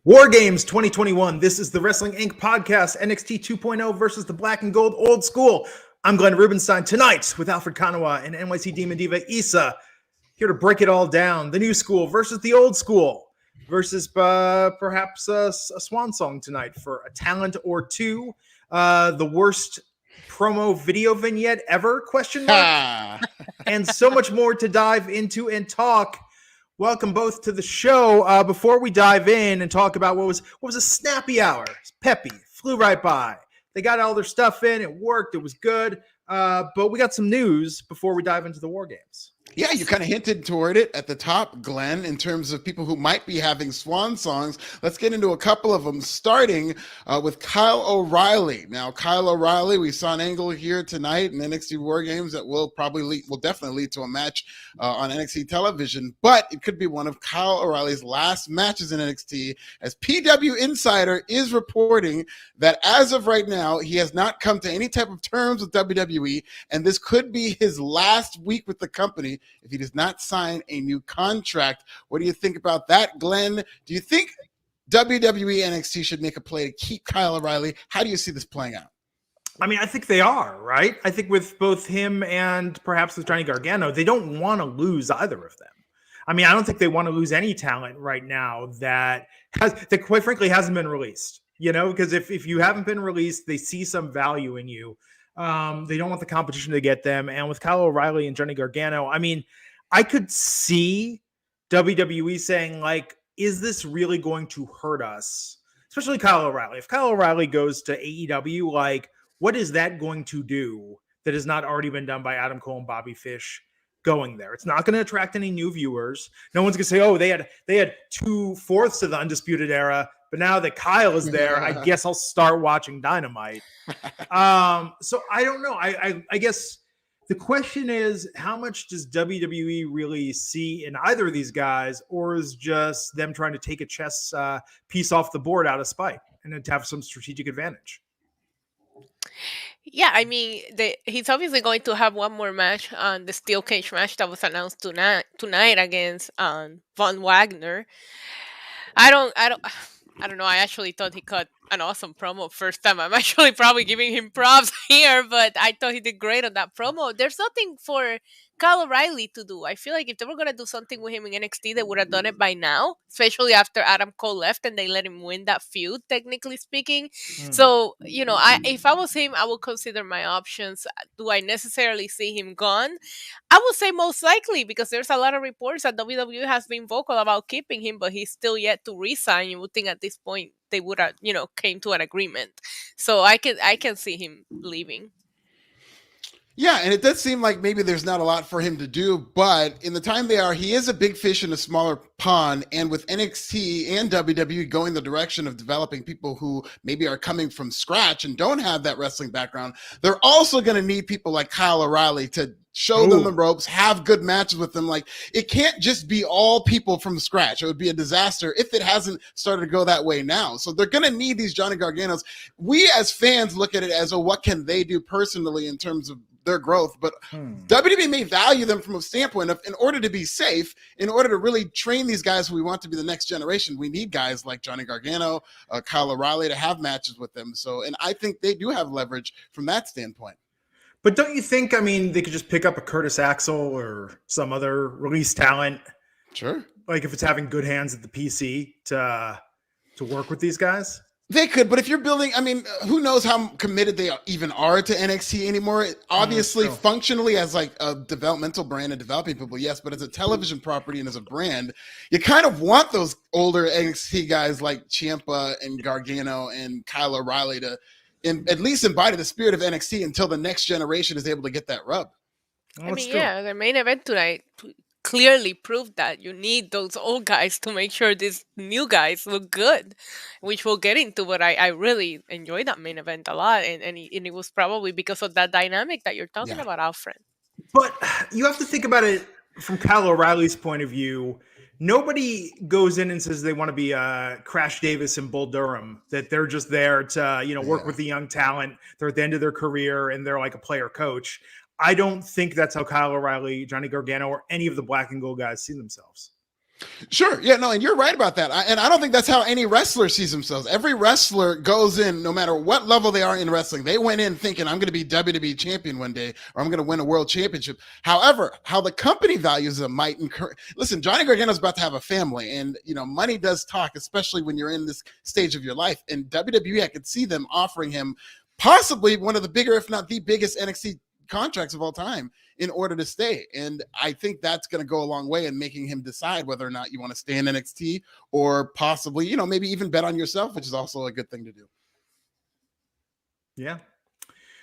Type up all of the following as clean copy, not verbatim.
WarGames 2021. This is the Wrestling Inc. podcast, NXT 2.0 versus the Black and Gold Old School. I'm Glenn Rubenstein tonight with Alfred Konuwa and NYC Demon Diva Issa, here to break it all down. The new school versus the old school versus perhaps a swan song tonight for a talent or two. The worst promo video vignette ever, question mark? And so much more to dive into and talk. Welcome both to the show. Before we dive in and talk about what was a snappy hour, peppy, flew right by. They got all their stuff in. It worked. It was good. But we got some news before we dive into the War Games. Yeah, you kind of hinted toward it at the top, Glenn, in terms of people who might be having swan songs. Let's get into a couple of them, starting with Kyle O'Reilly. Now, Kyle O'Reilly, we saw an angle here tonight in NXT WarGames that will definitely lead to a match on NXT television, but it could be one of Kyle O'Reilly's last matches in NXT, as PW Insider is reporting that as of right now, he has not come to any type of terms with WWE, and this could be his last week with the company if he does not sign a new contract. What do you think about that, Glenn? Do you think WWE NXT should make a play to keep Kyle O'Reilly? How do you see this playing out? I mean, I think they are, right? I think with both him and perhaps with Johnny Gargano, they don't want to lose either of them. I mean, I don't think they want to lose any talent right now that quite frankly hasn't been released, because if you haven't been released, they see some value in you. They don't want the competition to get them. And with Kyle O'Reilly and Johnny Gargano, I mean, I could see WWE saying, like, is this really going to hurt us? Especially Kyle O'Reilly. If Kyle O'Reilly goes to AEW, like, what is that going to do that has not already been done by Adam Cole and Bobby Fish going there? It's not going to attract any new viewers. No one's going to say, oh, they had 2/4 of the Undisputed Era, but now that Kyle is there, I guess I'll start watching Dynamite. So I don't know. I guess the question is, how much does WWE really see in either of these guys, or is just them trying to take a chess piece off the board out of spite and then to have some strategic advantage? Yeah, I mean, he's obviously going to have one more match on the steel cage match that was announced tonight against Von Wagner. I don't know. I actually thought he cut an awesome promo first time. I'm actually probably giving him props here, but I thought he did great on that promo. There's nothing for Kyle O'Reilly to do. I feel like if they were going to do something with him in NXT, they would have done it by now, especially after Adam Cole left and they let him win that feud, technically speaking. So, if I was him, I would consider my options. Do I necessarily see him gone? I would say most likely, because there's a lot of reports that WWE has been vocal about keeping him, but he's still yet to resign. You would think at this point they would have, came to an agreement. So I can see him leaving. Yeah, and it does seem like maybe there's not a lot for him to do, but in the time they are, he is a big fish in a smaller pond, and with NXT and WWE going the direction of developing people who maybe are coming from scratch and don't have that wrestling background, they're also going to need people like Kyle O'Reilly to show them the ropes, have good matches with them. Like, it can't just be all people from scratch. It would be a disaster if it hasn't started to go that way now. So they're going to need these Johnny Garganos. We as fans look at it as, what can they do personally in terms of their growth? But WWE may value them from a standpoint of, in order to be safe, in order to really train these guys who we want to be the next generation, we need guys like Johnny Gargano, Kyle O'Reilly to have matches with them. So, and I think they do have leverage from that standpoint. But don't you think, I mean, they could just pick up a Curtis Axel or some other release talent? Sure. Like if it's having good hands at the PC to work with these guys? They could, but if you're building, I mean, who knows how committed they even are to NXT anymore? Obviously, functionally as like a developmental brand and developing people, yes, but as a television property and as a brand, you kind of want those older NXT guys like Ciampa and Gargano and Kyle O'Reilly to at least embody the spirit of NXT until the next generation is able to get that rub. The main event tonight clearly proved that you need those old guys to make sure these new guys look good, which we'll get into. But I really enjoyed that main event a lot, and it was probably because of that dynamic that you're talking about, Alfred. But you have to think about it from Kyle O'Reilly's point of view. Nobody goes in and says they want to be Crash Davis and Bull Durham, that they're just there to, work with the young talent. They're at the end of their career and they're like a player coach. I don't think that's how Kyle O'Reilly, Johnny Gargano, or any of the Black and Gold guys see themselves. Sure. Yeah, no, and you're right about that. And I don't think that's how any wrestler sees themselves. Every wrestler goes in, no matter what level they are in wrestling, they went in thinking, I'm going to be WWE champion one day, or I'm going to win a world championship. However, how the company values them might encourage. Listen, Johnny Gargano's about to have a family, and money does talk, especially when you're in this stage of your life. And WWE, I could see them offering him possibly one of the bigger, if not the biggest NXT contracts of all time in order to stay. And I think that's going to go a long way in making him decide whether or not you want to stay in NXT or possibly, maybe even bet on yourself, which is also a good thing to do. Yeah.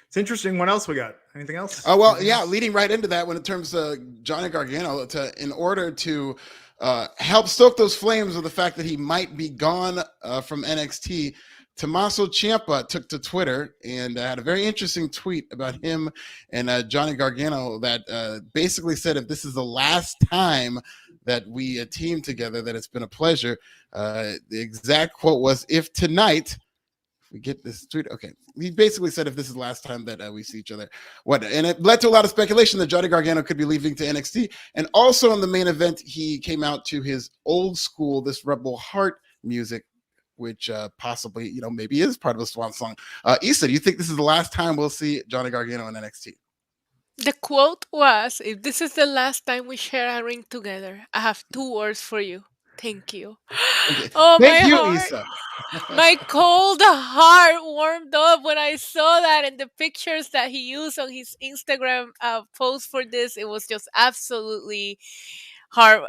It's interesting. What else we got? Anything else? Oh, well, Anything yeah. else? Leading right into that, when it terms of Johnny Gargano, in order to help stoke those flames of the fact that he might be gone from NXT, Tommaso Ciampa took to Twitter and had a very interesting tweet about him and Johnny Gargano that basically said, if this is the last time that we team together, that it's been a pleasure. The exact quote was, if tonight, we get this tweet, okay. He basically said, if this is the last time that we see each other, what? And it led to a lot of speculation that Johnny Gargano could be leaving to NXT. And also in the main event, he came out to his old school, this Rebel Heart music, which possibly, maybe is part of a swan song. Issa, do you think this is the last time we'll see Johnny Gargano in NXT? The quote was, if this is the last time we share a ring together, I have 2 words for you. Thank you. Okay. Oh, Thank my you, heart. Issa. My cold heart warmed up when I saw that, and the pictures that he used on his Instagram post for this. It was just absolutely hard.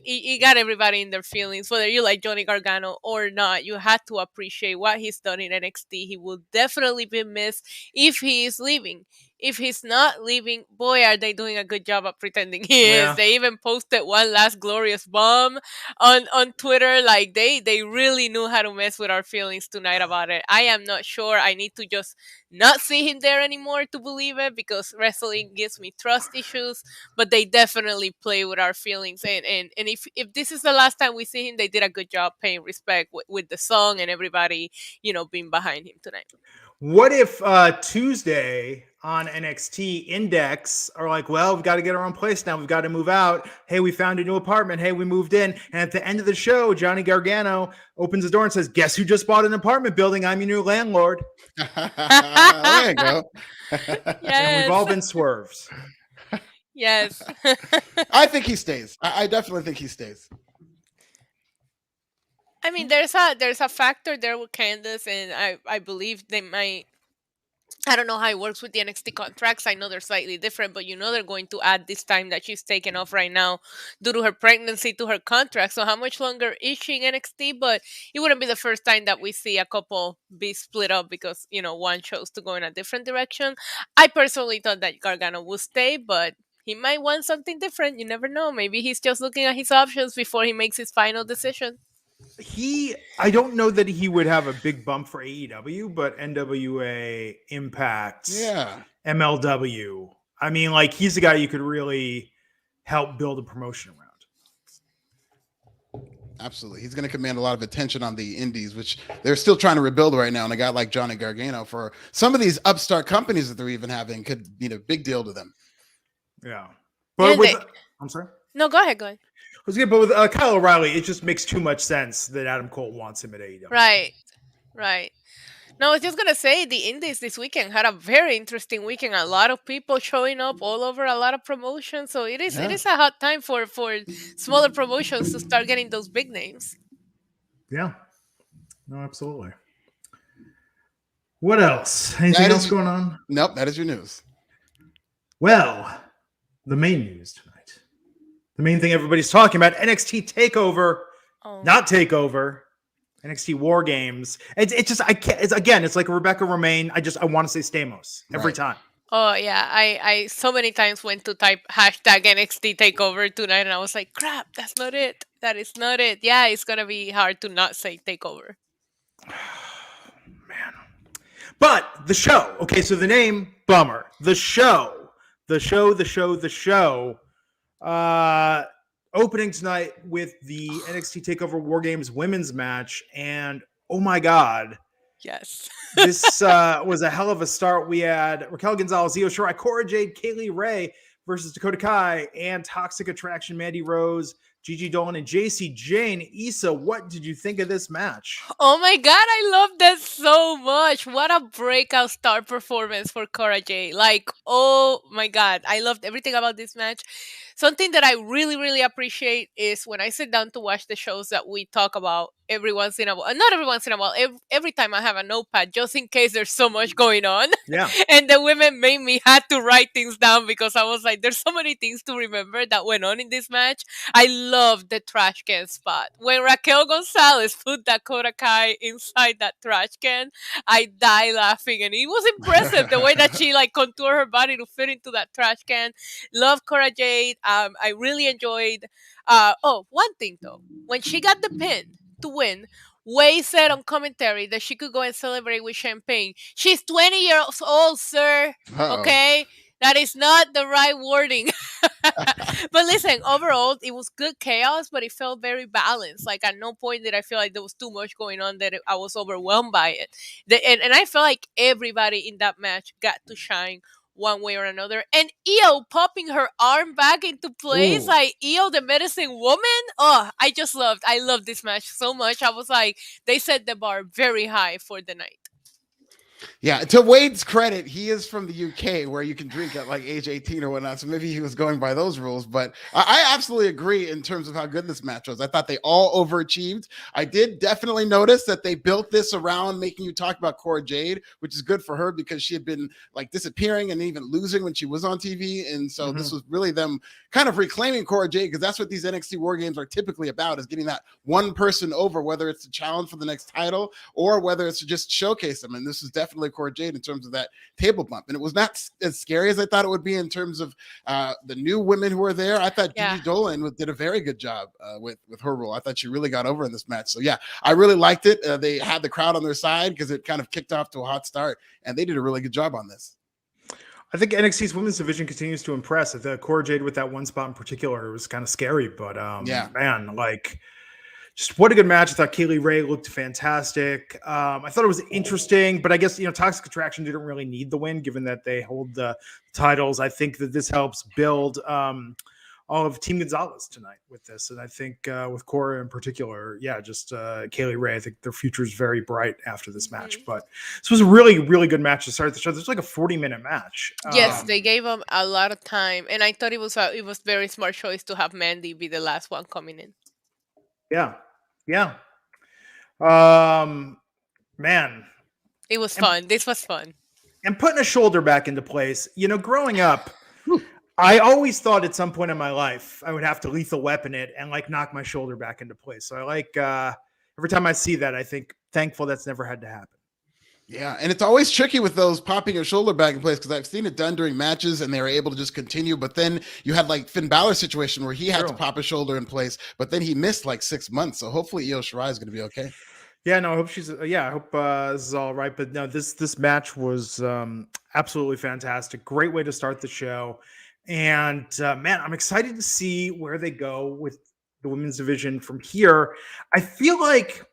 He got everybody in their feelings, whether you like Johnny Gargano or not. You had to appreciate what he's done in NXT. He will definitely be missed if he is leaving. If he's not leaving, boy, are they doing a good job of pretending he is. They even posted one last glorious bomb on Twitter. Like they really knew how to mess with our feelings tonight about it. I am not sure. I need to just not see him there anymore to believe it, because wrestling gives me trust issues. But they definitely play with our feelings. And if this is the last time we see him, they did a good job paying respect with the song and everybody, being behind him tonight. What if Tuesday on NXT Index are like, well, we've got to get our own place now. We've got to move out. Hey, we found a new apartment. Hey, we moved in. And at the end of the show, Johnny Gargano opens his door and says, guess who just bought an apartment building? I'm your new landlord. There you go. Yes. And we've all been swerved. Yes. I think he stays. I definitely think he stays. I mean, there's a factor there with Candace, and I believe they might. I don't know how it works with the NXT contracts. I know they're slightly different, but they're going to add this time that she's taken off right now due to her pregnancy to her contract. So how much longer is she in NXT? But it wouldn't be the first time that we see a couple be split up because, one chose to go in a different direction. I personally thought that Gargano would stay, but he might want something different. You never know. Maybe he's just looking at his options before he makes his final decision. I don't know that he would have a big bump for AEW, but NWA, Impact, MLW. I mean, he's the guy you could really help build a promotion around. Absolutely. He's going to command a lot of attention on the indies, which they're still trying to rebuild right now. And a guy like Johnny Gargano, for some of these upstart companies that they're even having, could be a big deal to them. Yeah. But I'm sorry? No, go ahead. But with Kyle O'Reilly, it just makes too much sense that Adam Cole wants him at AEW. Right. No, I was just going to say the indies this weekend had a very interesting weekend. A lot of people showing up all over, a lot of promotions. So it is a hot time for smaller promotions to start getting those big names. Yeah. No, absolutely. What else? Anything else going on? Nope, that is your news. Well, the main news tonight. The main thing everybody's talking about, NXT Takeover, not Takeover, NXT WarGames. It's just, I can't, it's like Rebecca Romaine. I want to say Stamos every time. Oh, yeah. I so many times went to type hashtag NXT Takeover tonight, and I was like, crap, that's not it. That is not it. Yeah, it's going to be hard to not say Takeover. Man. But the show. Okay, so the name, bummer. The show. Opening tonight with the NXT TakeOver WarGames women's match, and oh my god, yes, this was a hell of a start. We had Raquel Gonzalez, Io Shirai, Cora Jade, Kaylee Ray versus Dakota Kai, and Toxic Attraction, Mandy Rose, Gigi Dolan and JC Jane. Issa, what did you think of this match? Oh my god, I love that so much. What a breakout star performance for Cora Jade. Like, oh my god, I loved everything about this match. Something that I really, really appreciate is when I sit down to watch the shows that we talk about every once in a while, not every once in a while, every time I have a notepad, just in case there's so much going on. Yeah. And the women made me had to write things down because I was like, there's so many things to remember that went on in this match. I love the trash can spot. When Raquel Gonzalez put Dakota Kai inside that trash can, I die laughing. And it was impressive the way that she like contoured her body to fit into that trash can. Love Cora Jade. I really enjoyed. One thing though, when she got the pin to win, Way said on commentary that she could go and celebrate with champagne. She's 20 years old, sir. Uh-oh. Okay? That is not the right wording. But listen, overall, it was good chaos, but it felt very balanced. Like, at no point did I feel like there was too much going on that I was overwhelmed by it. And I felt like everybody in that match got to shine one way or another. And Io popping her arm back into place, Ooh. like Io the medicine woman. Oh, I loved this match so much. I was like, they set the bar very high for the night. Yeah, to Wade's credit, he is from the UK where you can drink at like age 18 or whatnot. So maybe he was going by those rules. But I absolutely agree in terms of how good this match was. I thought they all overachieved. I did definitely notice that they built this around making you talk about Cora Jade, which is good for her because she had been like disappearing and even losing when she was on TV. And so this was really them kind of reclaiming Cora Jade, because that's what these NXT WarGames are typically about, is getting that one person over, whether it's a challenge for the next title or whether it's to just showcase them. And this is definitely Cora Jade in terms of that table bump. And it was not as scary as I thought it would be in terms of the new women who were there. I thought Gigi Dolan did a very good job with her role. I thought she really got over in this match. So yeah, I really liked it. They had the crowd on their side because it kind of kicked off to a hot start, and they did a really good job on this. I think NXT's women's division continues to impress. The Cora Jade with that one spot in particular was kind of scary, but man, like, just what a good match. I thought Kaylee Ray looked fantastic. I thought it was interesting, but I guess, Toxic Attraction didn't really need the win given that they hold the titles. I think that this helps build all of Team Gonzalez tonight with this. And I think with Cora in particular, just Kaylee Ray, I think their future is very bright after this match. But this was a really, really good match to start the show. This was like a 40-minute match. Yes, they gave them a lot of time. And I thought it was very smart choice to have Mandy be the last one coming in. Yeah. Man. It was fun. This was fun. And putting a shoulder back into place. Growing up, I always thought at some point in my life I would have to lethal weapon it and like knock my shoulder back into place. So I like every time I see that, I think thankful that's never had to happen. Yeah, and it's always tricky with those popping your shoulder back in place, because I've seen it done during matches and they were able to just continue. But then you had like Finn Balor's situation where he had to pop his shoulder in place, but then he missed like 6 months. So hopefully Io Shirai is going to be okay. Yeah, no, I hope I hope this is all right. But no, this match was absolutely fantastic. Great way to start the show. And man, I'm excited to see where they go with the women's division from here. I feel like,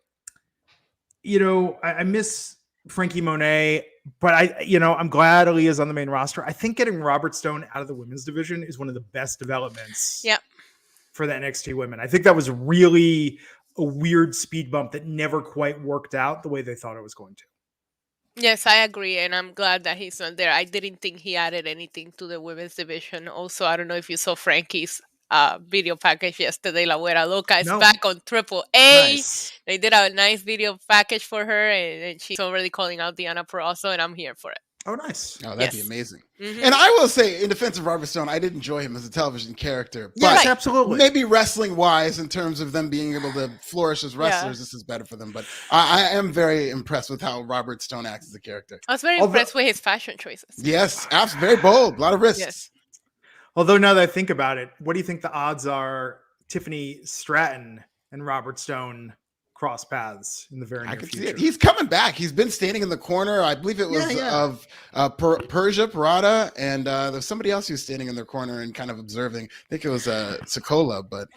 I miss Frankie Monet, but I'm glad Aaliyah's on the main roster. I think getting Robert Stone out of the women's division is one of the best developments for the NXT women. I think that was really a weird speed bump that never quite worked out the way they thought it was going to. Yes, I agree, and I'm glad that he's not there. I didn't think he added anything to the women's division. Also, I don't know if you saw Frankie's video package yesterday. La Güera Loca is back on Triple A. Nice. They did a nice video package for her, and she's already calling out Deonna Purrazzo, and I'm here for it. Oh, nice. Oh, that'd be amazing. And I will say, in defense of Robert Stone, I did enjoy him as a television character. But yes, absolutely. Maybe wrestling-wise, in terms of them being able to flourish as wrestlers, this is better for them. But I am very impressed with how Robert Stone acts as a character. I was very impressed with his fashion choices. Yes, absolutely. Very bold. A lot of risks. Yes. Although now that I think about it, what do you think the odds are Tiffany Stratton and Robert Stone cross paths in the very near future? See it. He's coming back. He's been standing in the corner. I believe it was of Persia Parada, and there's somebody else who's standing in their corner and kind of observing. I think it was Sokola, but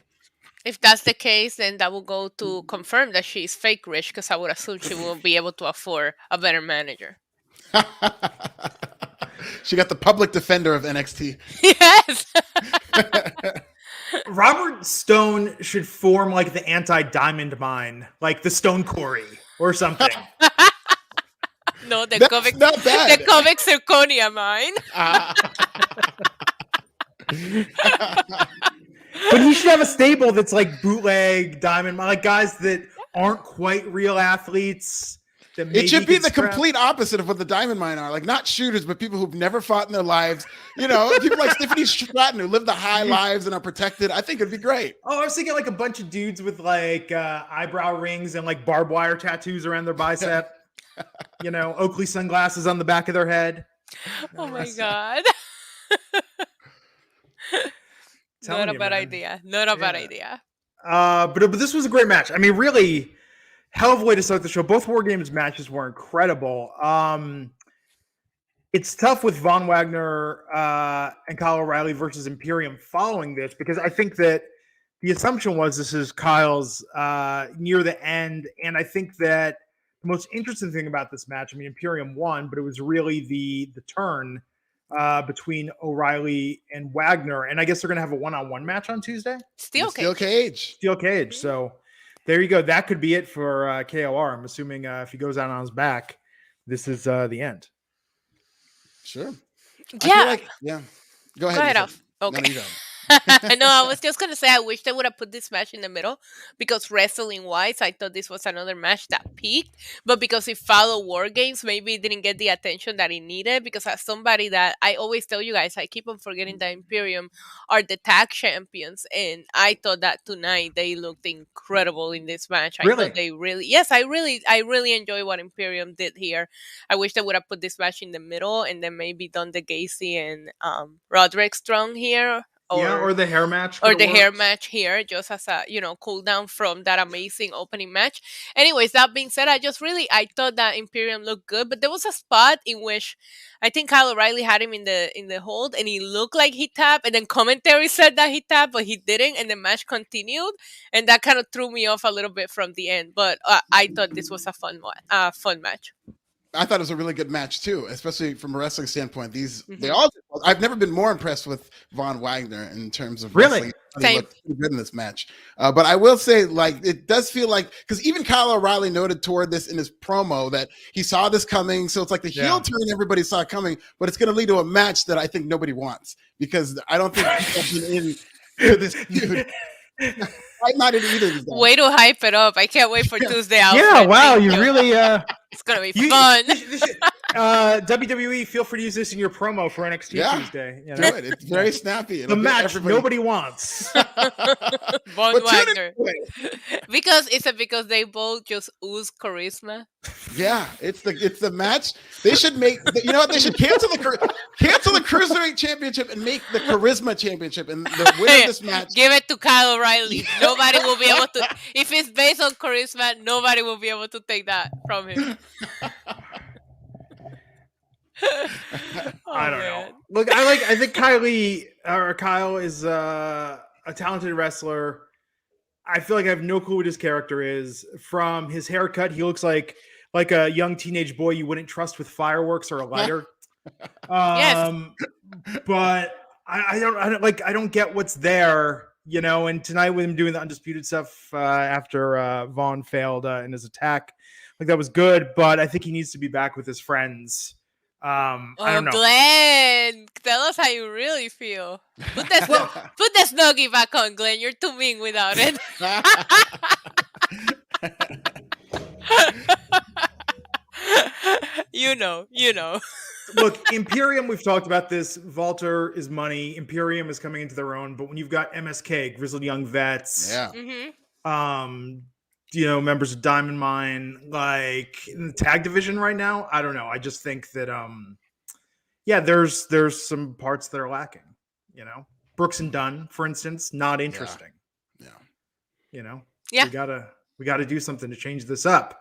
if that's the case, then that will go to confirm that she's fake rich, because I would assume she will be able to afford a better manager. She got the public defender of NXT. Yes. Robert Stone should form like the anti-diamond mine, like the Stone Quarry or something. No, the That's comic, not bad. the comic zirconia mine. But he should have a stable that's like bootleg diamond, like guys that aren't quite real athletes. That It should be the scrap. complete opposite of what the Diamond Mine are. Like, not shooters, but people who've never fought in their lives. You know, people like Tiffany Stratton who live the high lives and are protected. I think it'd be great. Oh, I was thinking like a bunch of dudes with like eyebrow rings and like barbed wire tattoos around their bicep. You know, Oakley sunglasses on the back of their head. Oh my God. Telling Not a you, bad man. idea. Not a bad Yeah. idea. But this was a great match. I mean, really, hell of a way to start the show. Both War Games matches were incredible. It's tough with Von Wagner and Kyle O'Reilly versus Imperium following this, because I think that the assumption was this is Kyle's near the end. And I think that the most interesting thing about this match, I mean, Imperium won, but it was really the turn between O'Reilly and Wagner. And I guess they're going to have a one-on-one match on Tuesday. Steel Steel cage. cage. So there you go. That could be it for KOR. I'm assuming if he goes out on his back, this is the end. Sure. Yeah. Yeah. Go ahead. Go ahead, Lisa. Alf. Okay. No, you go. No, I was just gonna say I wish they would have put this match in the middle, because wrestling wise, I thought this was another match that peaked. But because it followed War Games, maybe it didn't get the attention that it needed. Because as somebody that I always tell you guys, I keep on forgetting that Imperium are the tag champions, and I thought that tonight they looked incredible in this match. I Really? thought they really, yes, I really enjoy what Imperium did here. I wish they would have put this match in the middle and then maybe done the Gacy and Roderick Strong here. Or the hair match. Or could've the hair worked. match here, just as a cool down from that amazing opening match. Anyways, that being said, I thought that Imperium looked good, but there was a spot in which I think Kyle O'Reilly had him in the hold, and he looked like he tapped, and then commentary said that he tapped, but he didn't, and the match continued, and that kind of threw me off a little bit from the end. But I thought this was a fun match. I thought it was a really good match too, especially from a wrestling standpoint. They Mhm. all. I've never been more impressed with Von Wagner in terms of Really? wrestling. He Same. looked pretty good in this match. But I will say, like, it does feel like, because even Kyle O'Reilly noted toward this in his promo that he saw this coming. So it's like the heel turn everybody saw coming, but it's going to lead to a match that I think nobody wants, because I don't think people have been into this feud. I'm not into either of these guys. Way to hype it up! I can't wait for Tuesday. Yeah, Alfred. wow, Thank you really It's gonna be you- fun. WWE, feel free to use this in your promo for NXT Yeah. Tuesday. You Do know? it. It's very snappy. The It'll get match everybody- nobody wants. Von But tune Wagner. into it. Because they both just ooze charisma. Yeah, it's the match. They should make. You know what? They should cancel the Cruiserweight Championship and make the Charisma Championship. And the winner of this match. Give it to Kyle O'Reilly. Nobody will be able to. If it's based on charisma, nobody will be able to take that from him. I don't know. Look, I think Kyle is a talented wrestler. I feel like I have no clue what his character is. From his haircut, he looks like a young teenage boy you wouldn't trust with fireworks or a lighter. Yes. But I don't get what's there, you know. And tonight with him doing the undisputed stuff after Vaughn failed in his attack, like that was good. But I think he needs to be back with his friends. I don't know. Glenn, tell us how you really feel. Put the snuggie back on, Glenn. You're too mean without it. You know. Look, Imperium, we've talked about this. Walter is money. Imperium is coming into their own. But when you've got MSK, Grizzled Young Vets, Yeah. Members of Diamond Mine, like in the tag division right now, I don't know. I just think that, there's some parts that are lacking. You know, Brooks and Dunn, for instance, not interesting. Yeah. You know, Yeah. we gotta do something to change this up.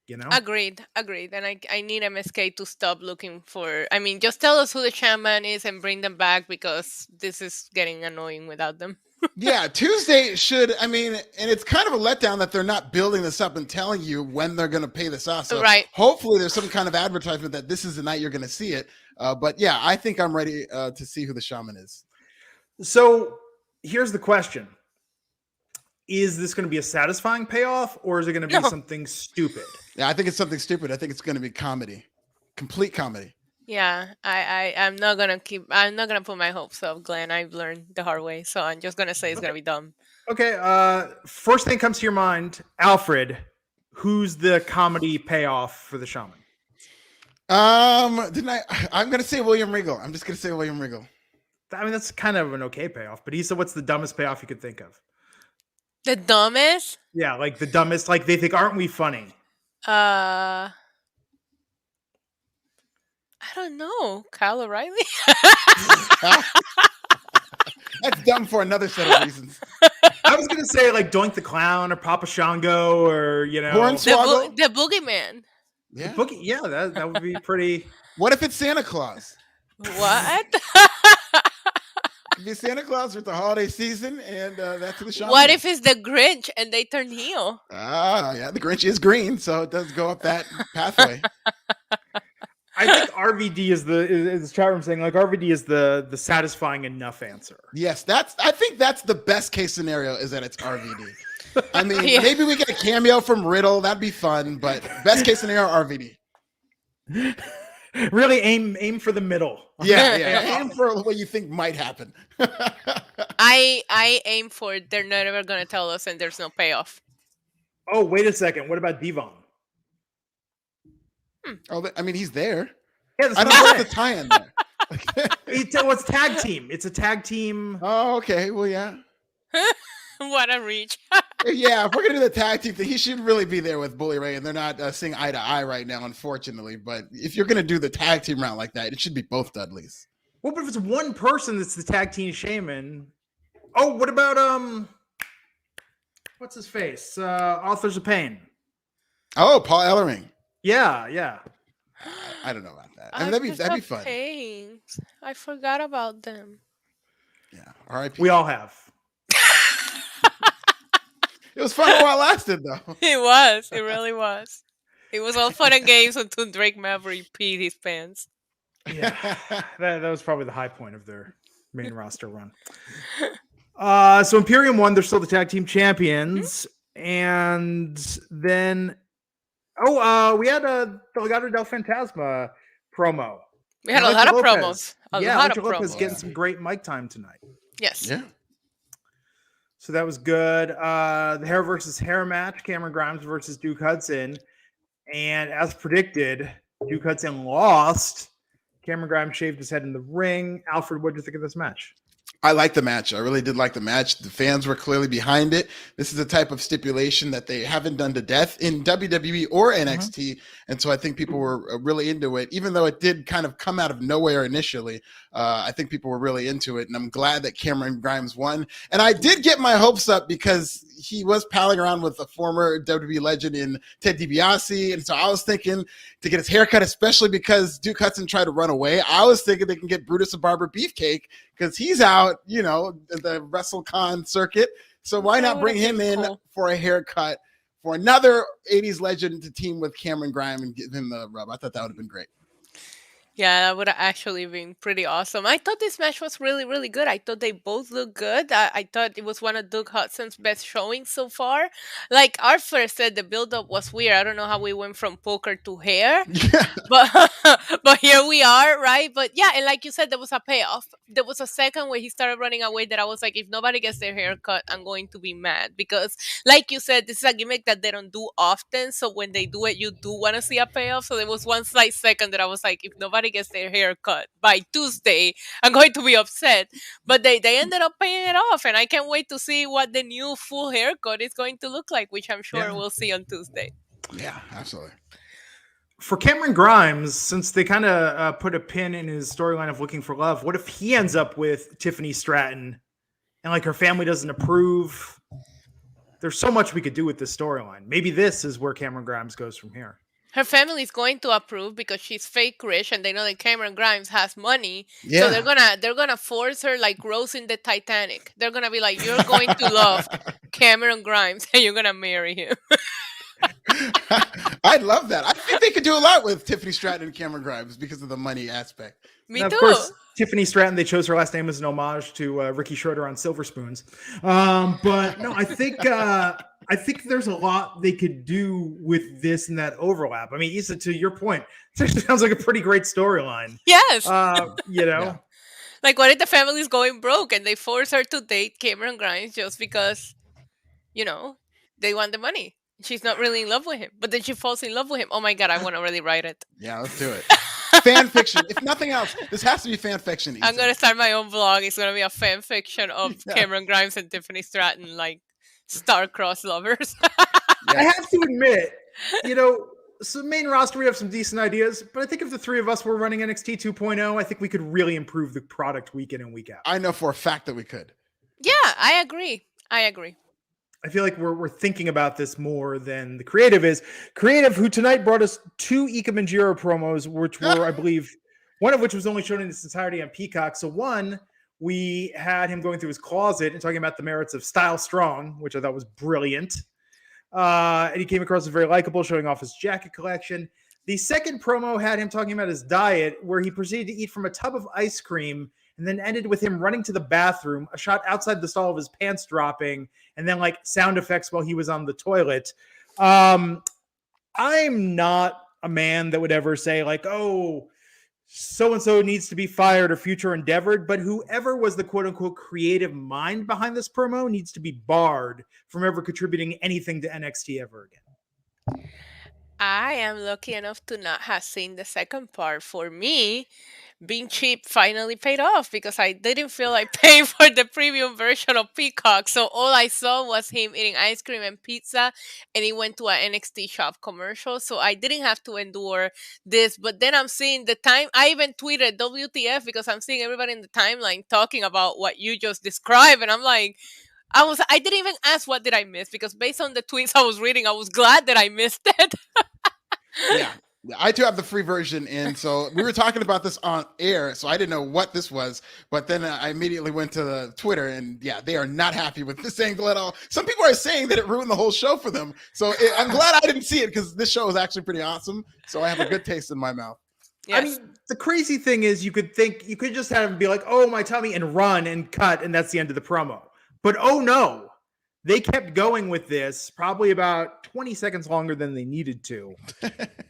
You know, Agreed. And I need MSK to stop looking for. I mean, just tell us who the shaman is and bring them back, because this is getting annoying without them. Yeah, Tuesday should. I mean, and it's kind of a letdown that they're not building this up and telling you when they're going to pay this off. So Right. hopefully there's some kind of advertisement that this is the night you're going to see it. But yeah, I think I'm ready to see who the shaman is. So Here's the question. Is this going to be a satisfying payoff, or is it going to be something stupid? Yeah, I think it's something stupid. I think it's going to be comedy. Complete comedy. Yeah, I'm not gonna put my hopes up, Glenn. I've learned the hard way, so I'm just gonna say it's gonna be dumb. Okay, first thing comes to your mind, Alfred, who's the comedy payoff for the Shaman? I'm gonna say William Regal. I'm just gonna say William Regal. I mean, that's kind of an okay payoff, but he said, what's the dumbest payoff you could think of? The dumbest? Yeah, like the dumbest, like they think, aren't we funny? I don't know. Kyle O'Reilly? That's dumb for another set of reasons. I was gonna say like Doink the Clown or Papa Shango or Hornswoggle? The Boogeyman. Yeah. Yeah, that would be pretty. What if it's Santa Claus? What? It'd be Santa Claus with the holiday season, and that's the Shaman. What if it's the Grinch and they turn heel? Ah, yeah, the Grinch is green, so it does go up that pathway. I think RVD is the chat room saying like RVD is the satisfying enough answer. Yes, I think that's the best case scenario is that it's RVD. I mean, maybe we get a cameo from Riddle, that'd be fun, but best case scenario RVD. Really aim for the middle. Yeah. Aim for what you think might happen. I aim for they're not ever gonna tell us and there's no payoff. Oh, wait a second. What about Devon? Oh, I mean, he's there. Yeah, I don't know what the tie-in there. It's tag team. It's a tag team. Oh, okay. Well, yeah. What a reach. Yeah, if we're going to do the tag team thing, he should really be there with Bully Ray, and they're not seeing eye to eye right now, unfortunately. But if you're going to do the tag team route like that, it should be both Dudleys. Well, but if it's one person that's the tag team shaman. Oh, what about what's his face? Authors of Pain. Oh, Paul Ellering. Yeah. I don't know about that. I mean, that'd be fun. Pains. I forgot about them. Yeah. R.I.P. We all have. It was fun while it lasted, though. It was. It really was. It was all fun and games until Drake Maverick peed his pants. Yeah, that was probably the high point of their main roster run. So Imperium won. They're still the tag team champions. Mm-hmm. And then, we had a Legado del Fantasma promo. We had a lot of promos. A lot of Lopez promos. getting some great mic time tonight. Yes. Yeah. So that was good. The hair versus hair match, Cameron Grimes versus Duke Hudson. And as predicted, Duke Hudson lost. Cameron Grimes shaved his head in the ring. Alfred, what did you think of this match? I like the match. I really did like the match. The fans were clearly behind it. This is a type of stipulation that they haven't done to death in WWE or NXT. And so I think people were really into it, even though it did kind of come out of nowhere initially. I think people were really into it. And I'm glad that Cameron Grimes won. And I did get my hopes up because he was palling around with a former WWE legend in Ted DiBiase. And so I was thinking to get his haircut, especially because Duke Hudson tried to run away. I was thinking they can get Brutus the Barber Beefcake because he's out, the WrestleCon circuit. So why not bring him in for a haircut for another 80s legend to team with Cameron Grimes and give him the rub? I thought that would have been great. Yeah, that would have actually been pretty awesome. I thought this match was really, really good. I thought they both looked good. I thought it was one of Duke Hudson's best showings so far. Like Arthur said, the build-up was weird. I don't know how we went from poker to hair, but here we are, right? But yeah, and like you said, there was a payoff. There was a second where he started running away that I was like, if nobody gets their hair cut, I'm going to be mad. Because like you said, this is a gimmick that they don't do often. So when they do it, you do want to see a payoff. So there was one slight second that I was like, if nobody gets their hair cut by Tuesday, I'm going to be upset. But they ended up paying it off, and I can't wait to see what the new full haircut is going to look like, which I'm sure we'll see on Tuesday. Yeah, absolutely. For Cameron Grimes, since they kind of put a pin in his storyline of looking for love, what if he ends up with Tiffany Stratton and like her family doesn't approve? There's so much we could do with this storyline. Maybe this is where Cameron Grimes goes from here. Her family is going to approve because she's fake rich, and they know that Cameron Grimes has money. Yeah. So they're gonna force her like Rose in the Titanic. They're gonna be like, "You're going to love Cameron Grimes, and you're gonna marry him." I'd love that. I think they could do a lot with Tiffany Stratton and Cameron Grimes because of the money aspect. Me Now, too. of course, Tiffany Stratton, they chose her last name as an homage to Ricky Schroeder on Silver Spoons. But no, I think there's a lot they could do with this and that overlap. I mean, Issa, to your point, it actually sounds like a pretty great storyline. Yes. Yeah. Like, what if the family's going broke and they force her to date Cameron Grimes just because, they want the money? She's not really in love with him, but then she falls in love with him. Oh my God, I want to really write it. Yeah, let's do it. Fan fiction. If nothing else, this has to be fan fiction. I'm going to start my own vlog. It's going to be a fan fiction of Yeah. Cameron Grimes and Tiffany Stratton, like star-crossed lovers. I have to admit, so main roster, we have some decent ideas, but I think if the three of us were running NXT 2.0, I think we could really improve the product week in and week out. I know for a fact that we could. Yeah, I agree. I feel like we're thinking about this more than the creative is. Creative, who tonight brought us 2 Ika Manjiro promos, which were, I believe, one of which was only shown in its entirety on Peacock. So one, we had him going through his closet and talking about the merits of Style Strong, which I thought was brilliant. And he came across as very likable, showing off his jacket collection. The second promo had him talking about his diet, where he proceeded to eat from a tub of ice cream and then ended with him running to the bathroom, a shot outside the stall of his pants dropping, and then like sound effects while he was on the toilet. I'm not a man that would ever say like, oh, so-and-so needs to be fired or future endeavored, but whoever was the quote-unquote creative mind behind this promo needs to be barred from ever contributing anything to NXT ever again. I am lucky enough to not have seen the second part. For me, being cheap finally paid off because I didn't feel like paying for the premium version of Peacock. So all I saw was him eating ice cream and pizza, and he went to an NXT shop commercial. So I didn't have to endure this. But then I'm seeing the time. I even tweeted WTF because I'm seeing everybody in the timeline talking about what you just described. And I'm like, I didn't even ask what did I miss because based on the tweets I was reading, I was glad that I missed it. Yeah. I too have the free version in, so we were talking about this on air, so I didn't know what this was, but then I immediately went to the Twitter, and yeah, they are not happy with this angle at all. Some people are saying that it ruined the whole show for them, so I'm glad I didn't see it because this show is actually pretty awesome, so I have a good taste in my mouth. Yes. I mean, the crazy thing is you could just have him be like, oh, my tummy, and run and cut, and that's the end of the promo. But oh no, they kept going with this probably about 20 seconds longer than they needed to.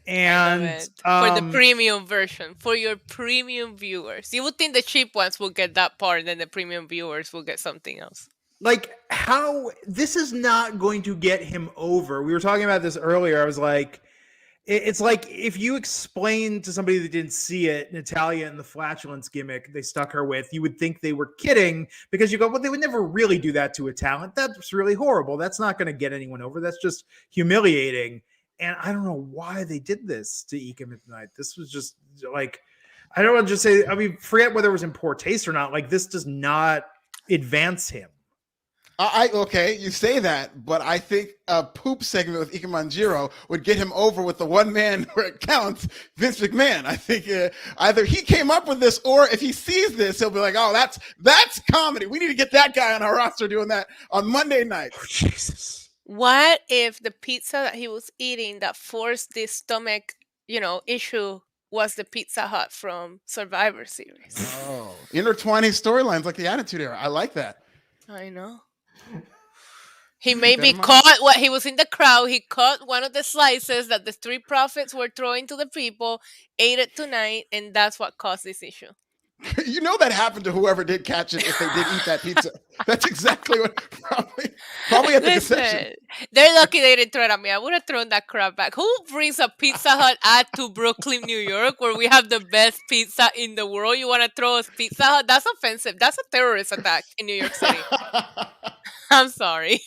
And for the premium version, for your premium viewers, you would think the cheap ones will get that part, and then the premium viewers will get something else. Like, how this is not going to get him over. We were talking about this earlier. I was like, it's like if you explain to somebody that didn't see it, Natalia and the flatulence gimmick they stuck her with, you would think they were kidding because you go, well, they would never really do that to a talent. That's really horrible. That's not going to get anyone over. That's just humiliating. And I don't know why they did this to Ika Midnight. This was just like, I don't want to just say, I mean, forget whether it was in poor taste or not. Like, this does not advance him. Okay, you say that, but I think a poop segment with Ika Manjiro would get him over with the one man where it counts, Vince McMahon. I think either he came up with this, or if he sees this, he'll be like, "Oh, that's comedy. We need to get that guy on our roster doing that on Monday night." Oh, Jesus. What if the pizza that he was eating that forced this stomach, issue was the Pizza Hut from Survivor Series? Oh, intertwining storylines like the Attitude Era. I like that. I know. He maybe caught what he was in the crowd. He caught one of the slices that the Street Profits were throwing to the people, ate it tonight, and that's what caused this issue. You know that happened to whoever did catch it if they did eat that pizza. That's exactly what probably at the concession. They're lucky they didn't throw it at me. I would have thrown that crap back. Who brings a Pizza Hut ad to Brooklyn, New York, where we have the best pizza in the world? You want to throw us Pizza Hut? That's offensive. That's a terrorist attack in New York City. I'm sorry.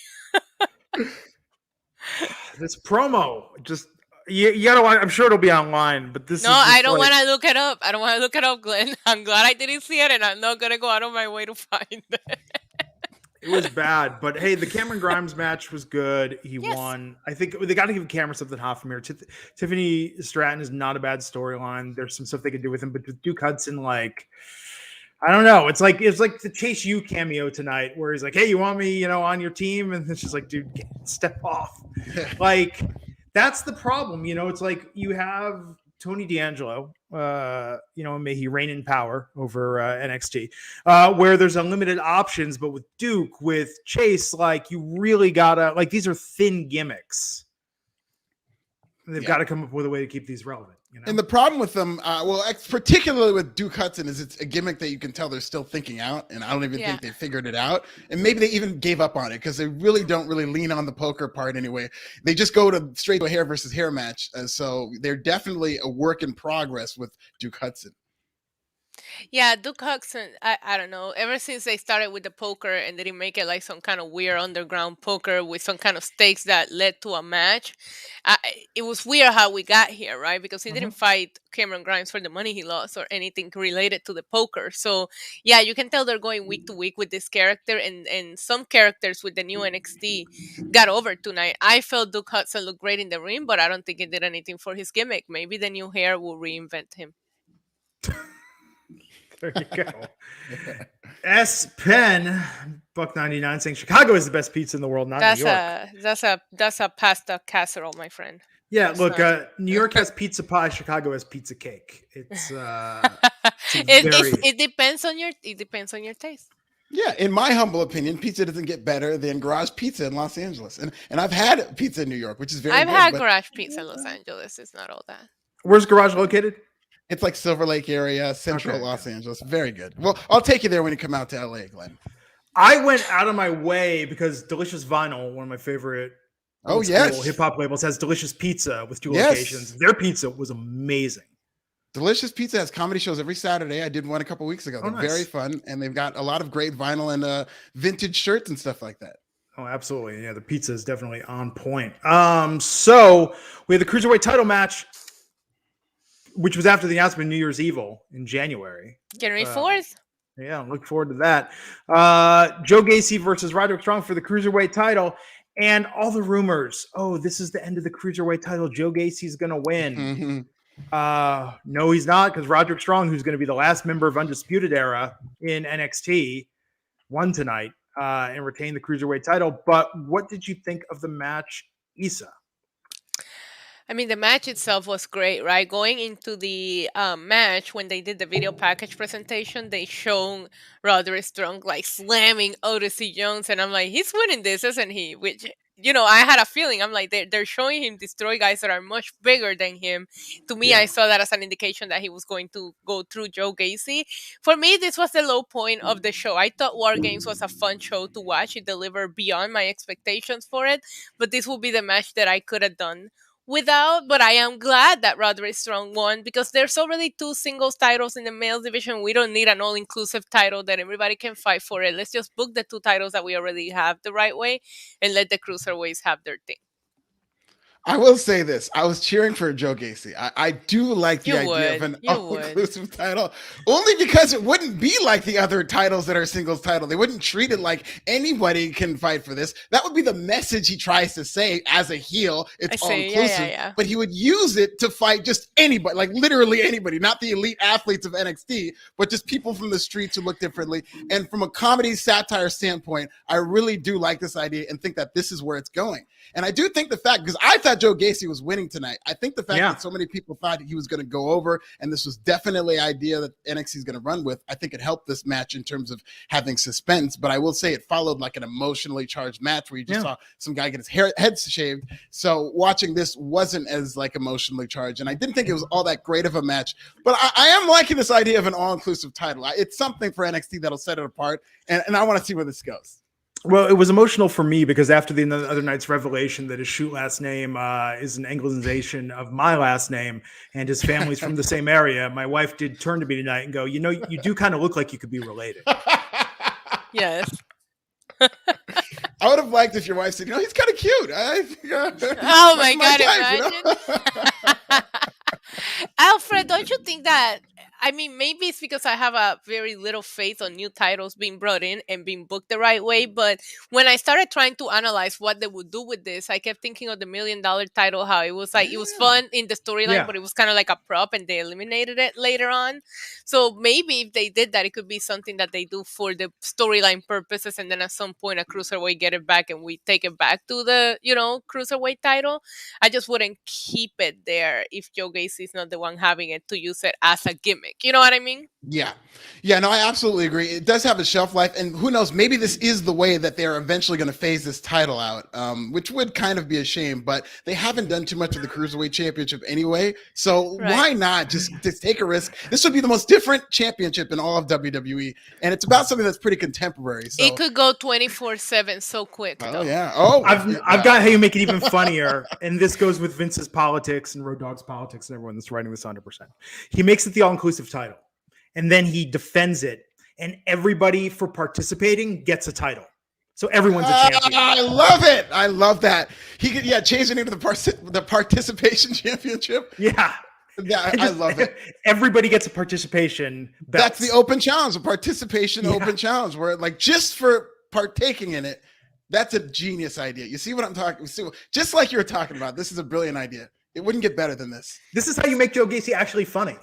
This promo just you gotta watch. I'm sure it'll be online, but this. No, I don't want to look it up. I don't want to look it up, Glenn. I'm glad I didn't see it, and I'm not gonna go out of my way to find it. It was bad, but hey, the Cameron Grimes match was good. He won. I think they got to give Cameron something hot from here. Tiffany Stratton is not a bad storyline. There's some stuff they could do with him, but with Duke Hudson, like, I don't know. It's like the Chase U cameo tonight, where he's like, "Hey, you want me, on your team?" And it's just like, dude, step off. Like, That's the problem. It's like you have Tony D'Angelo, may he reign in power over NXT, where there's unlimited options, but with Duke, with Chase, like you really gotta, like these are thin gimmicks. They've got to come up with a way to keep these relevant. And the problem with them, particularly with Duke Hudson, is it's a gimmick that you can tell they're still thinking out, and I don't even think they figured it out. And maybe they even gave up on it because they really don't lean on the poker part anyway. They just go straight to a hair versus hair match. So they're definitely a work in progress with Duke Hudson. Yeah, Duke Hudson, I don't know. Ever since they started with the poker and they didn't make it like some kind of weird underground poker with some kind of stakes that led to a match, it was weird how we got here, right? Because he didn't fight Cameron Grimes for the money he lost or anything related to the poker. So, yeah, you can tell they're going week to week with this character, and some characters with the new NXT got over tonight. I felt Duke Hudson looked great in the ring, but I don't think it did anything for his gimmick. Maybe the new hair will reinvent him. There you go. S. Penn, Buck99 saying Chicago is the best pizza in the world, not New York. That's a pasta casserole, my friend. Yeah, look, New York has pizza pie, Chicago has pizza cake. It's it depends on your taste. Yeah, in my humble opinion, pizza doesn't get better than Garage Pizza in Los Angeles. And I've had pizza in New York, which is very good. I've had Garage Pizza in Los Angeles. It's not all that. Where's Garage located? It's like Silver Lake area, central Los Angeles. Very good. Well, I'll take you there when you come out to LA, Glenn. I went out of my way because Delicious Vinyl, one of my favorite hip hop labels, has delicious pizza with 2 locations. Their pizza was amazing. Delicious Pizza has comedy shows every Saturday. I did one a couple weeks ago. They're very fun, and they've got a lot of great vinyl and vintage shirts and stuff like that. Oh, absolutely. Yeah, the pizza is definitely on point. So we had the Cruiserweight title match, which was after the announcement of New Year's Evil in January. January 4th. Yeah, I'm looking forward to that. Joe Gacy versus Roderick Strong for the Cruiserweight title. And all the rumors, this is the end of the Cruiserweight title. Joe Gacy's going to win. No, he's not, because Roderick Strong, who's going to be the last member of Undisputed Era in NXT, won tonight and retained the Cruiserweight title. But what did you think of the match, Issa? I mean, the match itself was great, right? Going into the match, when they did the video package presentation, they shown Roderick Strong like slamming Odyssey Jones, and I'm like, he's winning this, isn't he? Which, I had a feeling. I'm like, they're showing him destroy guys that are much bigger than him. To me, I saw that as an indication that he was going to go through Joe Gacy. For me, this was the low point of the show. I thought WarGames was a fun show to watch. It delivered beyond my expectations for it, but this will be the match that I could have done without, but I am glad that Roderick Strong won because there's already 2 singles titles in the males division. We don't need an all-inclusive title that everybody can fight for it. Let's just book the 2 titles that we already have the right way and let the cruiserweights have their thing. I will say this. I was cheering for Joe Gacy. I do like the idea of an all-inclusive title, only because it wouldn't be like the other titles that are singles title. They wouldn't treat it like anybody can fight for this. That would be the message he tries to say as a heel. It's all-inclusive. But he would use it to fight just anybody, like literally anybody, not the elite athletes of NXT, but just people from the streets who look differently. And from a comedy satire standpoint, I really do like this idea and think that this is where it's going. And I do think the fact, because I thought Joe Gacy was winning tonight, I think the fact that so many people thought he was going to go over, and this was definitely an idea that NXT is going to run with, I think it helped this match in terms of having suspense. But I will say it followed like an emotionally charged match where you just saw some guy get his head shaved. So watching this wasn't as like emotionally charged, and I didn't think it was all that great of a match. But I am liking this idea of an all-inclusive title. It's something for NXT that'll set it apart, and I want to see where this goes. Well, it was emotional for me because after the other night's revelation that his shoot last name is an Anglicization of my last name and his family's from the same area, my wife did turn to me tonight and go, you do kind of look like you could be related. Yes. I would have liked if your wife said, he's kind of cute. Oh my God, imagine. Alfred, don't you think that I mean, maybe it's because I have a very little faith on new titles being brought in and being booked the right way. But when I started trying to analyze what they would do with this, I kept thinking of the $1,000,000 title, how it was like, it was fun in the storyline, Yeah. but it was kind of like a prop and they eliminated it later on. So maybe if they did that, it could be something that they do for the storyline purposes. And then at some point, a cruiserweight get it back and we take it back to the, cruiserweight title. I just wouldn't keep it there if Joe Gacy is not the one having it to use it as a gimmick. You know what I mean? Yeah. Yeah, no, I absolutely agree. It does have a shelf life, and who knows, maybe this is the way that they're eventually going to phase this title out, which would kind of be a shame, but they haven't done too much of the Cruiserweight Championship anyway, so why not just take a risk? This would be the most different championship in all of WWE, and it's about something that's pretty contemporary. So. It could go 24/7 so quick. Oh, though. yeah. Oh, I've got how you make it even funnier, and this goes with Vince's politics and Road Dogg's politics and everyone that's writing this 100%. He makes it the all-inclusive title. And then he defends it, and everybody for participating gets a title. So everyone's a champion. I love it. I love that. He could, change the name to the participation championship. Yeah. I love it. Everybody gets a participation belt. That's the open challenge, a participation open challenge, where like just for partaking in it, that's a genius idea. You see what I'm talking? Just like you were talking about, this is a brilliant idea. It wouldn't get better than this. This is how you make Joe Gacy actually funny.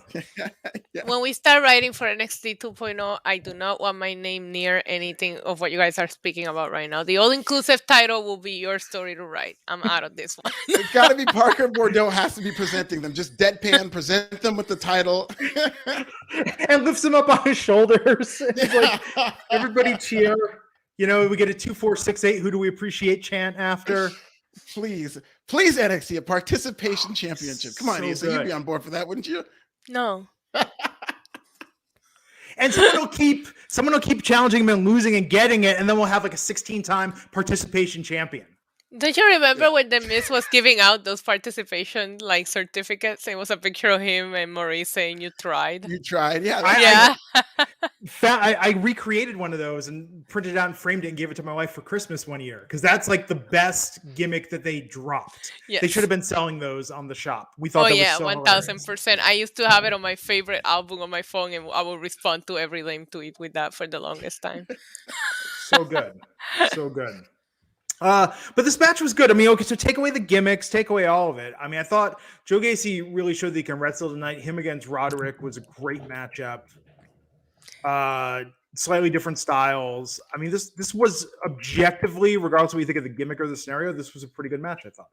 Yeah. When we start writing for NXT 2.0, I do not want my name near anything of what you guys are speaking about right now. The all-inclusive title will be your story to write. I'm out of this one. It's got to be Parker Bordeaux has to be presenting them. Just deadpan, present them with the title. And lifts him up on his shoulders. It's like, everybody cheer. We get a 2-4-6-8. Who do we appreciate chant after? Please, NXT, a participation championship. Come on, Issa, you'd be on board for that, wouldn't you? No. And someone will keep challenging him and losing and getting it, and then we'll have like a 16-time participation champion. Don't you remember when The Miz was giving out those participation certificates? It was a picture of him and Maurice saying, "You tried." You tried, yeah. I recreated one of those and printed it out and framed it and gave it to my wife for Christmas one year because that's like the best gimmick that they dropped. Yes. They should have been selling those on the shop. We thought. 1,000%. I used to have it on my favorite album on my phone, and I would respond to every lame tweet with that for the longest time. So good. But this match was good. I mean, okay, so take away the gimmicks, take away all of it. I mean, I thought Joe Gacy really showed that he can wrestle tonight. Him against Roderick was a great matchup. Slightly different styles. I mean, this was objectively, regardless of what you think of the gimmick or the scenario, this was a pretty good match, I thought.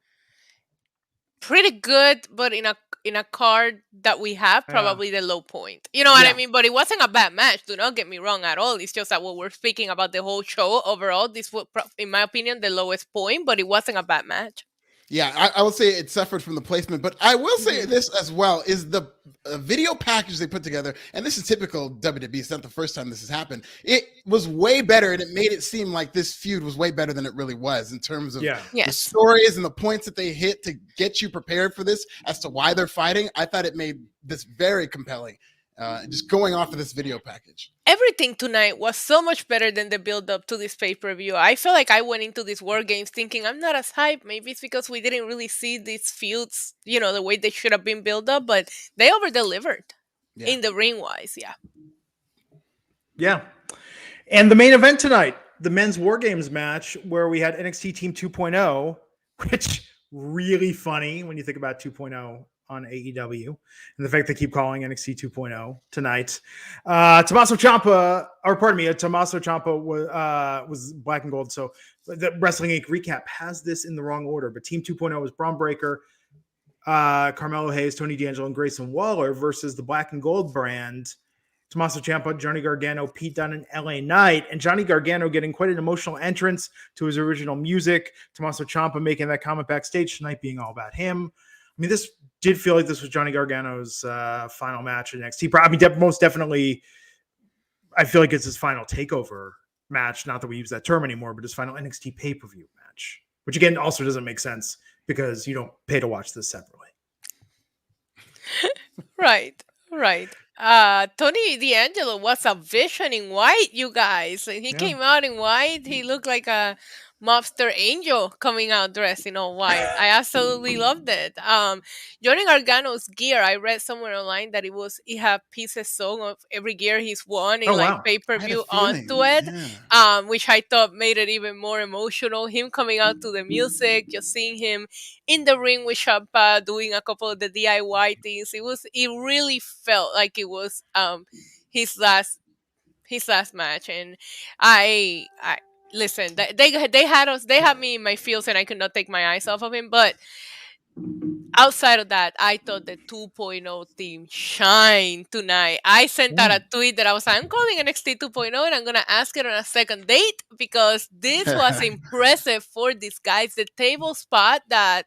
Pretty good, but in a card that we have, probably the low point. You know what I mean? But it wasn't a bad match. Do not get me wrong at all. It's just that what we're speaking about the whole show overall, this was, in my opinion, the lowest point, but it wasn't a bad match. Yeah, I will say it suffered from the placement, but I will say this as well, is the video package they put together, and this is typical WWE, it's not the first time this has happened, it was way better, and it made it seem like this feud was way better than it really was in terms of the stories and the points that they hit to get you prepared for this as to why they're fighting. I thought it made this very compelling. Just going off of this video package. Everything tonight was so much better than the build-up to this pay-per-view. I feel like I went into this WarGames thinking I'm not as hyped. Maybe it's because we didn't really see these feuds, the way they should have been built up, but they over-delivered in the ring-wise, Yeah. And the main event tonight, the men's WarGames match, where we had NXT Team 2.0, which really funny when you think about 2.0. On AEW, and the fact they keep calling NXT 2.0 tonight. Tommaso Ciampa was black and gold. So the Wrestling Inc. recap has this in the wrong order, but Team 2.0 was Braun Breaker, Carmelo Hayes, Tony D'Angelo, and Grayson Waller versus the black and gold brand. Tommaso Ciampa, Johnny Gargano, Pete Dunne, and LA Knight. And Johnny Gargano getting quite an emotional entrance to his original music. Tommaso Ciampa making that comment backstage tonight being all about him. I mean, this did feel like this was Johnny Gargano's final match in NXT. I mean, most definitely, I feel like it's his final takeover match. Not that we use that term anymore, but his final NXT pay-per-view match, which again also doesn't make sense because you don't pay to watch this separately. Right. Tony D'Angelo was a vision in white, you guys. He came out in white. He looked like a Mobster Angel coming out dressed in all white. I absolutely loved it. Johnny Gargano's gear, I read somewhere online that it had pieces sewn of every gear he's won in Oh like wow. I had a pay-per-view onto feeling. it. Yeah. Which I thought made it even more emotional. Him coming out to the music, just seeing him in the ring with Champa doing a couple of the DIY things. It really felt like it was his last match. And I listen, they had me in my feels and I could not take my eyes off of him. But outside of that, I thought the 2.0 team shined tonight. I sent out a tweet that I was like, I'm calling NXT 2.0 and I'm going to ask it on a second date because this was impressive for these guys. The table spot that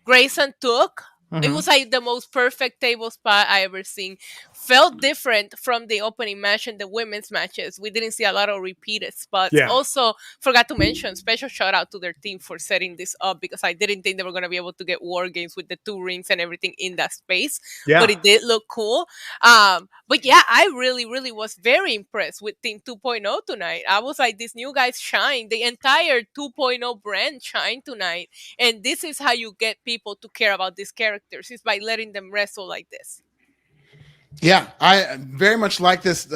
Grayson took, it was like the most perfect table spot I ever seen. Felt different from the opening match and the women's matches. We didn't see a lot of repeated spots. Yeah. Also, forgot to mention, special shout out to their team for setting this up because I didn't think they were going to be able to get War Games with the 2 rings and everything in that space. Yeah. But it did look cool. But yeah, I really, really was very impressed with Team 2.0 tonight. I was like, these new guys shine. The entire 2.0 brand shine tonight. And this is how you get people to care about these characters, is by letting them wrestle like this. Yeah, I very much like this.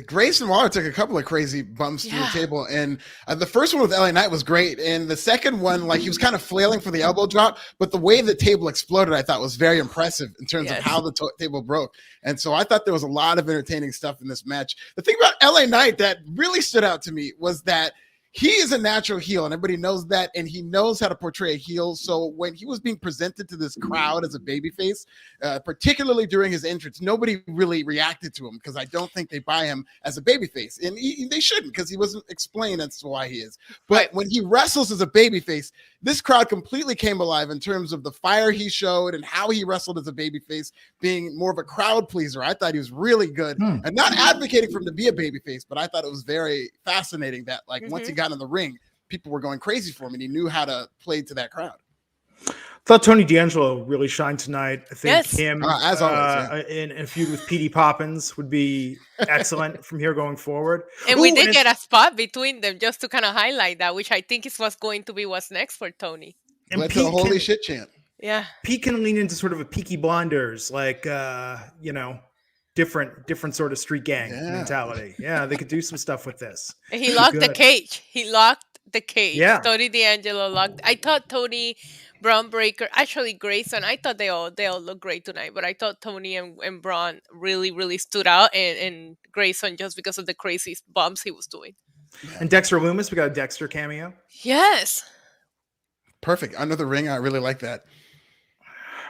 Grayson Waller took a couple of crazy bumps through the table, and the first one with LA Knight was great, and the second one, like he was kind of flailing for the elbow drop, but the way the table exploded, I thought was very impressive in terms of how the table broke. And so I thought there was a lot of entertaining stuff in this match. The thing about LA Knight that really stood out to me was that he is a natural heel, and everybody knows that, and he knows how to portray a heel. So when he was being presented to this crowd as a babyface, particularly during his entrance, nobody really reacted to him because I don't think they buy him as a babyface, and they shouldn't because he wasn't explained as to why he is. But when he wrestles as a babyface, this crowd completely came alive in terms of the fire he showed and how he wrestled as a babyface, being more of a crowd pleaser. I thought he was really good and not advocating for him to be a babyface, but I thought it was very fascinating that once he got in the ring, people were going crazy for him and he knew how to play to that crowd. I thought Tony D'Angelo really shined tonight. I think him as always, in a feud with Petey Poppins would be excellent from here going forward. And we did get a spot between them just to kind of highlight that, which I think is what's going to be what's next for Tony. And let's a holy shit chant. Yeah. Pete can lean into sort of a Peaky Blinders, like different sort of street gang mentality. Yeah, they could do some stuff with this. And he locked the cage. Yeah. Tony D'Angelo locked. I thought Tony, Braun Breaker, actually Grayson, I thought they all looked great tonight, but I thought Tony and Braun really, really stood out, and Grayson just because of the crazy bumps he was doing. And Dexter Lumis, we got a Dexter cameo. Yes. Perfect. Under the ring, I really like that.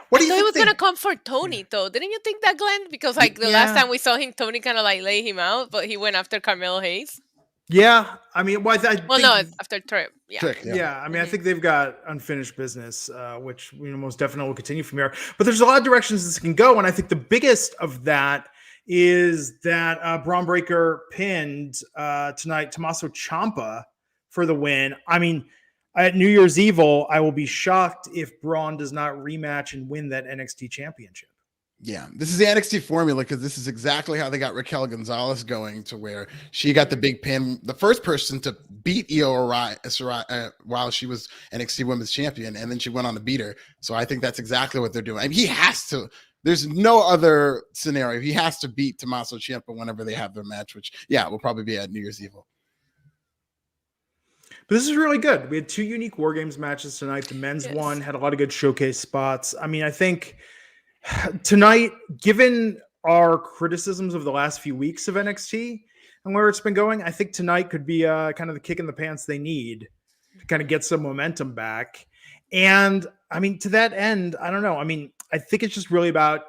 What do you think? He was going to come for Tony, though. Didn't you think that, Glenn? Because the last time we saw him, Tony kind of lay him out, but he went after Carmelo Hayes. Yeah, I mean, after Trick. Yeah. I mean, I think they've got unfinished business, which most definitely will continue from here. But there's a lot of directions this can go, and I think the biggest of that is that Braun Breaker pinned tonight Tommaso Ciampa for the win. I mean, at New Year's Evil, I will be shocked if Braun does not rematch and win that NXT championship. Yeah, this is the NXT formula because this is exactly how they got Raquel Gonzalez going, to where she got the big pin, the first person to beat Io Shirai while she was NXT Women's Champion, and then she went on to beat her. So I think that's exactly what they're doing. I mean, he has to. There's no other scenario. He has to beat Tommaso Ciampa whenever they have their match, which, will probably be at New Year's Evil. But this is really good. We had 2 unique War Games matches tonight. The men's one had a lot of good showcase spots. I mean, I think tonight, given our criticisms of the last few weeks of NXT and where it's been going, I think tonight could be kind of the kick in the pants they need to kind of get some momentum back. And I mean, to that end, I don't know. I mean, I think it's just really about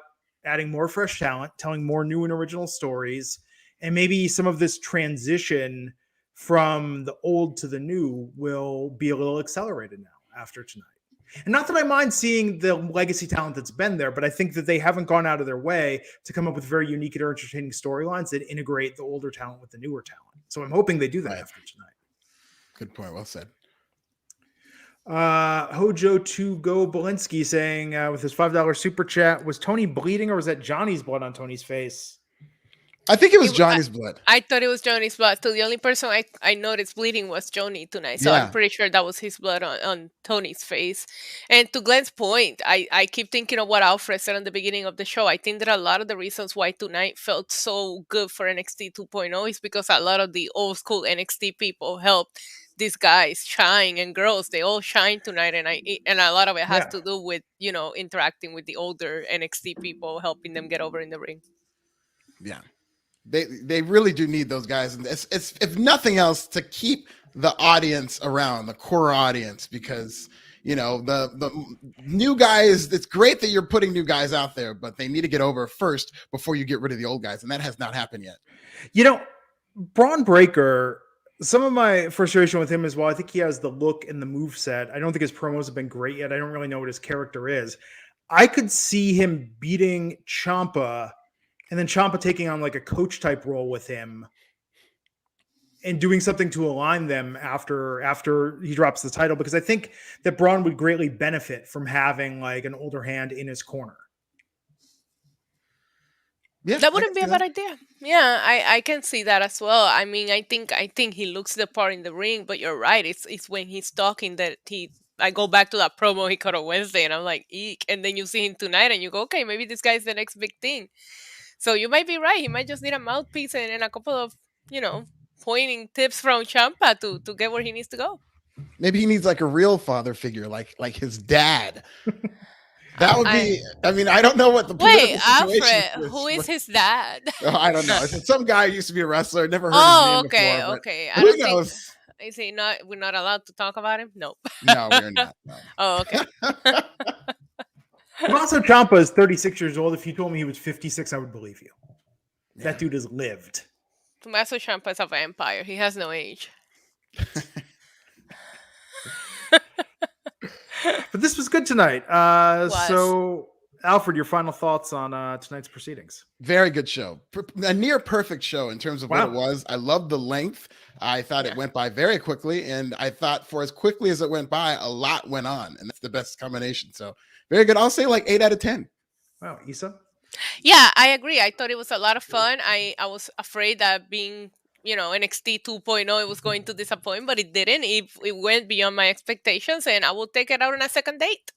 adding more fresh talent, telling more new and original stories, and maybe some of this transition from the old to the new will be a little accelerated now after tonight. And not that I mind seeing the legacy talent that's been there, but I think that they haven't gone out of their way to come up with very unique and entertaining storylines that integrate the older talent with the newer talent. So I'm hoping they do that after tonight. Good point. Well said. Hojo to go Belinsky saying with his $5 super chat, was Tony bleeding or was that Johnny's blood on Tony's face? I think it was Johnny's blood. I thought it was Johnny's blood. So the only person I noticed bleeding was Johnny tonight. So Yeah. I'm pretty sure that was his blood on Tony's face. And to Glenn's point, I keep thinking of what Alfred said in the beginning of the show. I think that a lot of the reasons why tonight felt so good for NXT 2.0 is because a lot of the old school NXT people helped these guys shine, and girls, they all shine tonight. And a lot of it has to do with, interacting with the older NXT people, helping them get over in the ring. Yeah. They really do need those guys, and it's if nothing else to keep the audience around, the core audience, because the new guys. It's great that you're putting new guys out there, but they need to get over first before you get rid of the old guys, and that has not happened yet. Braun Breaker. Some of my frustration with him as well. I think he has the look and the moveset. I don't think his promos have been great yet. I don't really know what his character is. I could see him beating Ciampa, and then Ciampa taking on like a coach type role with him and doing something to align them after he drops the title, because I think that Braun would greatly benefit from having like an older hand in his corner. Yeah, that wouldn't be a bad idea. Yeah, I can see that as well. I mean, I think he looks the part in the ring, but you're right. It's when he's talking that I go back to that promo he cut on Wednesday, and I'm like, eek. And then you see him tonight, and you go, okay, maybe this guy's the next big thing. So you might be right. He might just need a mouthpiece and a couple of, pointing tips from Ciampa to get where he needs to go. Maybe he needs like a real father figure, like his dad. That would be. I mean, I don't know what the wait, Alfred. Who is his dad? Oh, I don't know. It's some guy who used to be a wrestler. Never heard his name before. Okay. Who knows? Is he not? We're not allowed to talk about him. Nope. No, we're not. No. Oh, okay. Tommaso Ciampa is 36 years old. If you told me he was 56, I would believe you. Yeah. That dude has lived. Tommaso Ciampa is a vampire. He has no age. But this was good tonight. So, Alfred, your final thoughts on tonight's proceedings? Very good show. A near perfect show in terms of what it was. I loved the length. I thought it went by very quickly, and I thought for as quickly as it went by, a lot went on, and that's the best combination. So very good. I'll say like 8 out of 10. Wow, Issa? Yeah, I agree. I thought it was a lot of fun. I was afraid that being NXT 2.0 it was going to disappoint, but it didn't. It went beyond my expectations, and I will take it out on a second date.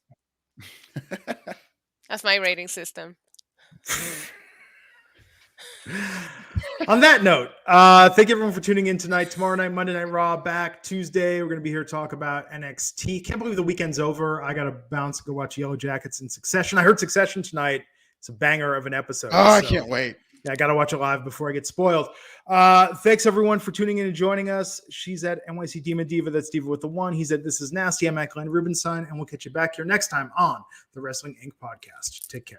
That's my rating system. On that note, thank everyone for tuning in tonight. Tomorrow night, Monday Night Raw, back Tuesday. We're going to be here to talk about NXT. Can't believe the weekend's over. I got to bounce and go watch Yellow Jackets in Succession. I heard Succession tonight. It's a banger of an episode. Oh, I can't wait. Yeah, I got to watch it live before I get spoiled. Thanks, everyone, for tuning in and joining us. She's at NYC Demon Diva. That's Diva with the 1. He's at This Is Nasty. I'm at Glenn Rubenstein, and we'll catch you back here next time on the Wrestling Inc. podcast. Take care.